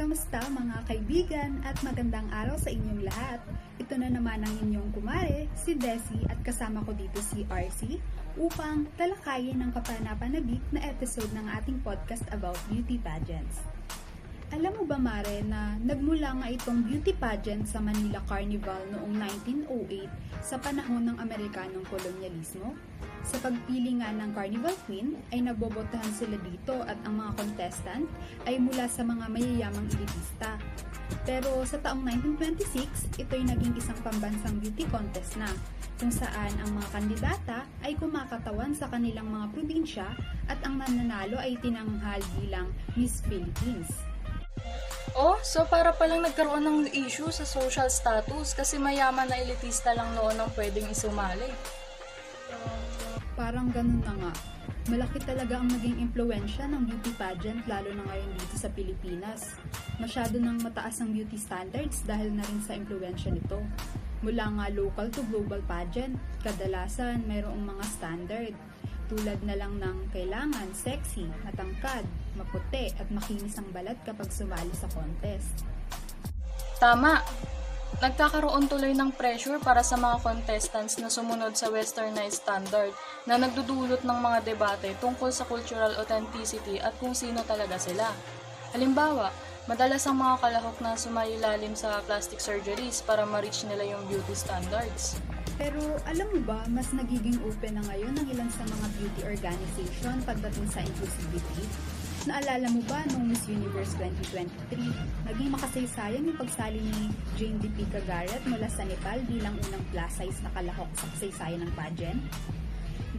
Kamusta mga kaibigan at magandang araw sa inyong lahat. Ito na naman ang inyong kumare, si Desi at kasama ko dito si RC upang talakayin ang kapanapanabik na episode ng ating podcast about beauty pageants. Alam mo ba Mare na nagmula nga itong beauty pageant sa Manila Carnival noong 1908 sa panahon ng Amerikanong kolonyalismo? Sa pagpili nga ng Carnival Queen ay nabobotohan sila dito at ang mga contestant ay mula sa mga mayayamang elitista. Pero sa taong 1926, ito'y naging isang pambansang beauty contest na kung saan ang mga kandidata ay kumakatawan sa kanilang mga probinsya at ang nananalo ay tinanghal bilang Miss Philippines. Oh, so para palang nagkaroon ng issue sa social status kasi mayaman na elitista lang noon ang pwedeng isumali. Parang ganun na nga. Malaki talaga ang naging impluensya ng beauty pageant lalo na ngayon dito sa Pilipinas. Masyado nang mataas ang beauty standards dahil na rin sa impluensya nito. Mula nga local to global pageant, kadalasan mayroong mga standard. Tulad na lang ng kailangan sexy, matangkad, maputi at makinis ang balat kapag sumali sa contest. Tama! Nagkakaroon tuloy ng pressure para sa mga contestants na sumunod sa westernized standard na nagdudulot ng mga debate tungkol sa cultural authenticity at kung sino talaga sila. Halimbawa, madalas ang mga kalahok na sumailalim sa plastic surgeries para ma-reach nila yung beauty standards. Pero alam mo ba, mas nagiging open na ngayon ng ilan sa mga beauty organization pagdating sa inclusivity? Naalala mo ba noong Miss Universe 2023, naging makasaysayan yung pagsali ni Jane Deepika Garrett mula sa Nepal bilang unang plus-size na kalahok sa kasaysayan ng pageant?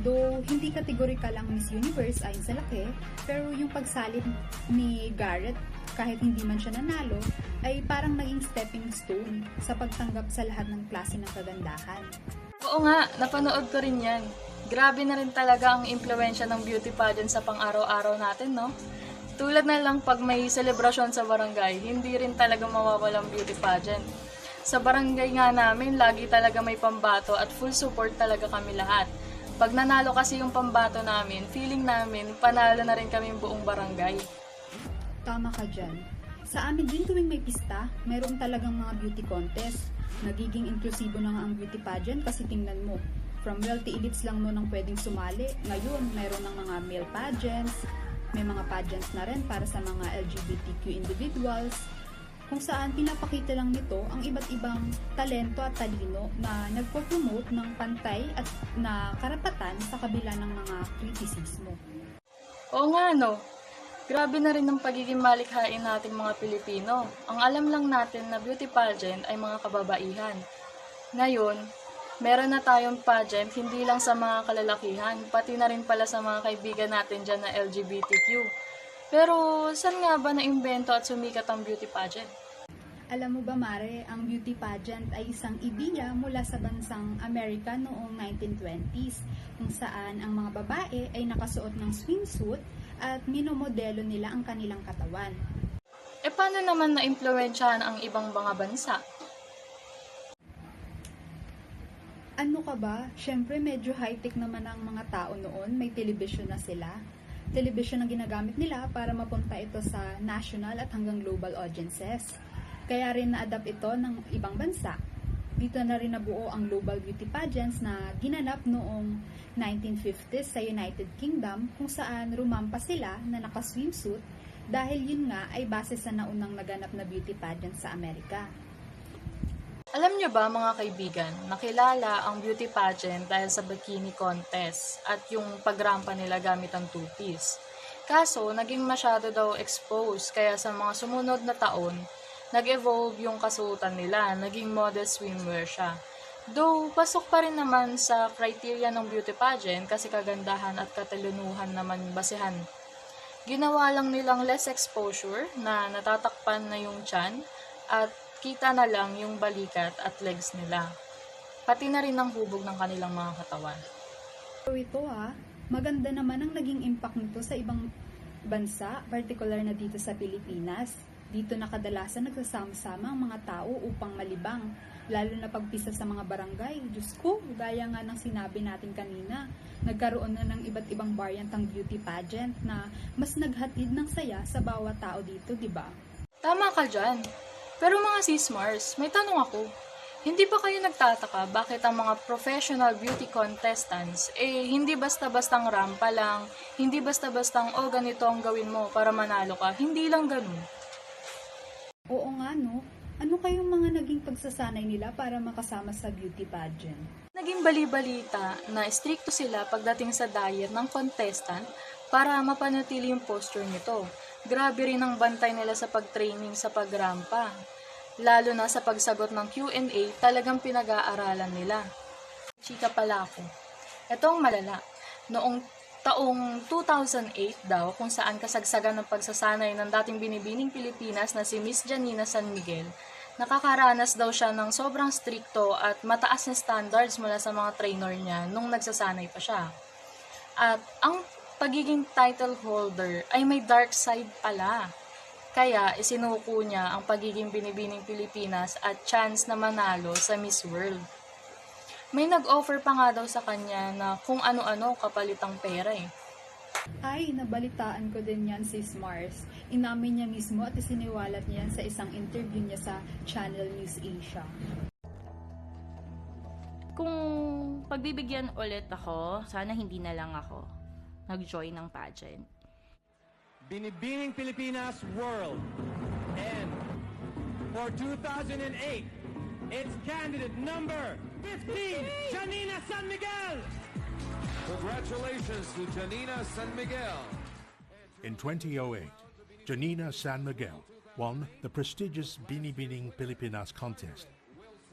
Though hindi kategorikal ang Miss Universe ayon sa laki, pero yung pagsalit ni Garrett kahit hindi man siya nanalo, ay parang naging stepping stone sa pagtanggap sa lahat ng klase ng kagandahan. Oo nga, napanood ko rin yan. Grabe na rin talaga ang impluensya ng beauty pageant sa pang-araw-araw natin, no? Tulad na lang pag may selebrasyon sa barangay, hindi rin talaga mawawalang beauty pageant. Sa barangay nga namin, lagi talaga may pambato at full support talaga kami lahat. Pag nanalo kasi yung pambato namin, feeling namin panalo na rin kami buong barangay. Tama ka dyan. Sa amin din tuwing may pista, mayroon talagang mga beauty contest. Nagiging inklusibo na nga ang beauty pageant kasi tingnan mo, from wealthy elites lang noon ang pwedeng sumali. Ngayon, mayroon ng mga male pageants, may mga pageants na rin para sa mga LGBTQ individuals, kung saan pinapakita lang nito ang iba't ibang talento at talino na nagpo-promote ng pantay at na karapatan sa kabila ng mga kritisismo. Oo nga, no? Grabe na rin ang pagiging malikhain natin mga Pilipino. Ang alam lang natin na beauty pageant ay mga kababaihan. Ngayon, meron na tayong pageant hindi lang sa mga kalalakihan, pati na rin pala sa mga kaibigan natin dyan na LGBTQ. Pero, saan nga ba naimbento at sumikat ang beauty pageant? Alam mo ba Mare, ang beauty pageant ay isang ideya mula sa bansang Amerika noong 1920s, kung saan ang mga babae ay nakasuot ng swimsuit at minomodelo nila ang kanilang katawan. E paano naman na-impluensyahan ang ibang mga bansa? Ano ka ba? Siyempre medyo high-tech naman ang mga tao noon, may television na sila. Television ang ginagamit nila para mapunta ito sa national at hanggang global audiences. Kaya rin na-adapt ito ng ibang bansa. Dito na rin nabuo ang global beauty pageants na ginanap noong 1950s sa United Kingdom kung saan rumampa sila na naka-swimsuit dahil yun nga ay base sa naunang naganap na beauty pageant sa Amerika. Alam niyo ba mga kaibigan, nakilala ang beauty pageant dahil sa bikini contest at yung pagrampa nila gamit ang two-piece. Kaso, naging masyado daw exposed kaya sa mga sumunod na taon, nag-evolve yung kasuotan nila, naging modest swimwear siya. Though, pasok pa rin naman sa criteria ng beauty pageant kasi kagandahan at katalinuhan naman basehan. Ginawa lang nilang less exposure na natatakpan na yung tiyan at kita na lang yung balikat at legs nila. Pati na rin ang hubog ng kanilang mga katawan. So ito maganda naman ang naging impact nito sa ibang bansa, particular na dito sa Pilipinas. Dito na kadalasan nagsasama-sama ang mga tao upang malibang, lalo na pagpisa sa mga barangay. Diyos ko, gaya nga ng sinabi natin kanina, nagkaroon na ng iba't ibang variant ng beauty pageant na mas naghatid ng saya sa bawat tao dito, di ba? Tama ka dyan. Pero mga sis-Mars, may tanong ako. Hindi ba kayo nagtataka bakit ang mga professional beauty contestants, hindi basta-bastang rampa lang, hindi basta-bastang, ganito ang gawin mo para manalo ka, hindi lang ganun. Oo nga no, ano kayong mga naging pagsasanay nila para makasama sa beauty pageant? Naging bali-balita na stricto sila pagdating sa diet ng contestant para mapanatili yung posture nito. Grabe rin ang bantay nila sa pag-training sa pagrampa. Lalo na sa pagsagot ng Q&A, talagang pinag-aaralan nila. Chika pala ako. Ito ang malala. Noong taong 2008 daw, kung saan kasagsagan ng pagsasanay ng dating binibining Pilipinas na si Miss Janina San Miguel, nakakaranas daw siya ng sobrang stricto at mataas na standards mula sa mga trainer niya nung nagsasanay pa siya. At ang pagiging title holder ay may dark side pala. Kaya isinuko niya ang pagiging binibining Pilipinas at chance na manalo sa Miss World. May nag-offer pa nga daw sa kanya na kung ano-ano kapalitang pera Ay, nabalitaan ko din yan sis Mars. Inamin niya mismo at isiniwalat niya yan sa isang interview niya sa Channel News Asia. Kung pagbibigyan ulit ako, sana hindi na lang ako nag-join ng pageant. Binibining Pilipinas World. And for 2008, it's candidate number 15, Janina San Miguel. Congratulations to Janina San Miguel. In 2008, Janina San Miguel won the prestigious Binibining Pilipinas contest.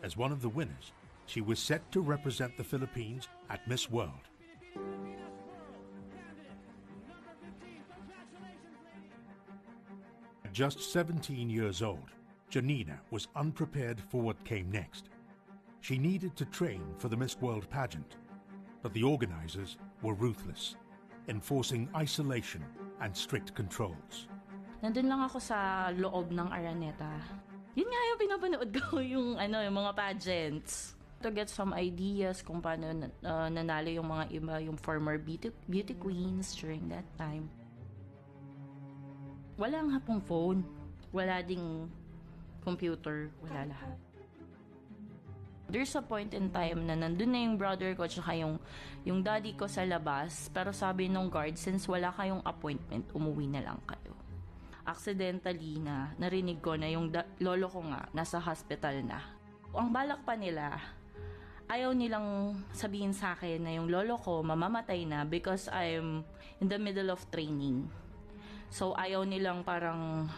As one of the winners, she was set to represent the Philippines at Miss World. At just 17 years old, Janina was unprepared for what came next. She needed to train for the Miss World pageant, but the organizers were ruthless, enforcing isolation and strict controls. Nandun lang ako sa loob ng Araneta. Yun nga yung pinapanood ko, yung mga pageants. To get some ideas kung paano nanalo yung mga iba, yung former beauty queens during that time. Wala nga pong phone. Wala ding computer. Wala lahat. There's a point in time na nandun na yung brother ko tsaka yung daddy ko sa labas. Pero sabi nung guard, since wala kayong appointment, umuwi na lang kayo. Accidentally na narinig ko na yung lolo ko nga nasa hospital na. Ang balak pa nila, ayaw nilang sabihin sa akin na yung lolo ko mamamatay na because I'm in the middle of training. So ayaw nilang parang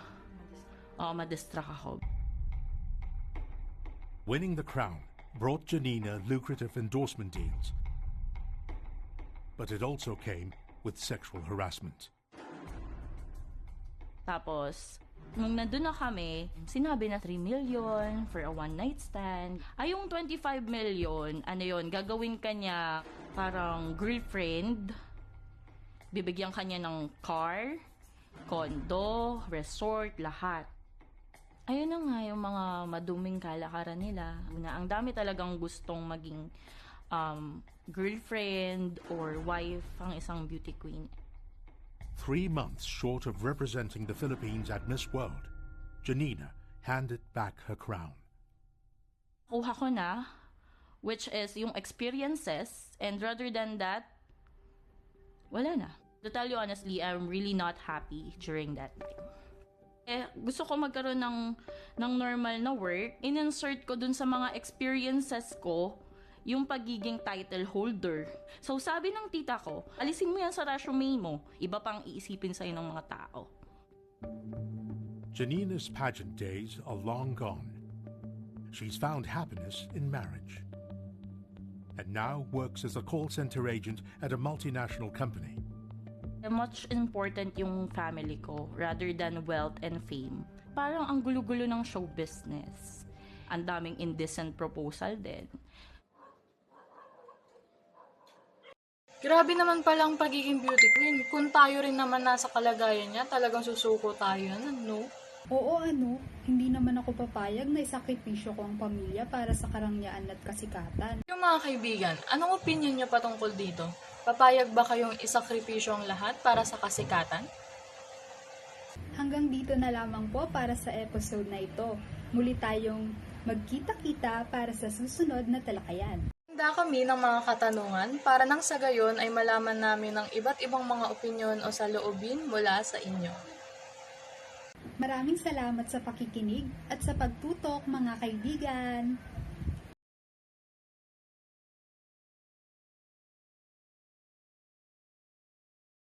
madistract ako. Winning the crown brought Janina lucrative endorsement deals, but it also came with sexual harassment. Tapos, nung nandun na kami, sinabi na 3 million for a one-night stand. Ay, yung 25 million, gagawin kanya parang girlfriend. Bibigyan kanya ng car, condo, resort, lahat. Ayun na nga yung mga maduming kalakaran nila. Ang dami talagang gustong maging girlfriend or wife ang isang beauty queen. 3 months short of representing the Philippines at Miss World, Janina handed back her crown. Kuha ko na, which is yung experiences, and rather than that, wala na. To tell you honestly, I'm really not happy during that time. Gusto ko magkaroon ng normal na work, in-insert ko dun sa mga experiences ko, yung pagiging title holder. So sabi ng tita ko, alisin mo yan sa resume mo, iba pang iisipin sa'yo ng mga tao. Janina's pageant days are long gone. She's found happiness in marriage, and now works as a call center agent at a multinational company. Much important yung family ko rather than wealth and fame. Parang ang gulo-gulo ng show business. Ang daming indecent proposal din. Grabe naman palang pagiging beauty queen. Kung tayo rin naman nasa kalagayan niya, talagang susuko tayo yan, no? Oo hindi naman ako papayag na isakripisyo ko ang pamilya para sa karangyaan at kasikatan. Yung mga kaibigan, anong opinion niyo patungkol dito? Papayag ba kayong isakripisyo ang lahat para sa kasikatan? Hanggang Hanggang dito na lamang po para sa episode na ito. Muli tayong magkita-kita para sa susunod na talakayan. Handa kami ng mga katanungan para nang sa gayon ay malaman namin ang iba't ibang mga opinyon o saloobin mula sa inyo. Maraming salamat sa pakikinig at sa pagtutok mga kaibigan.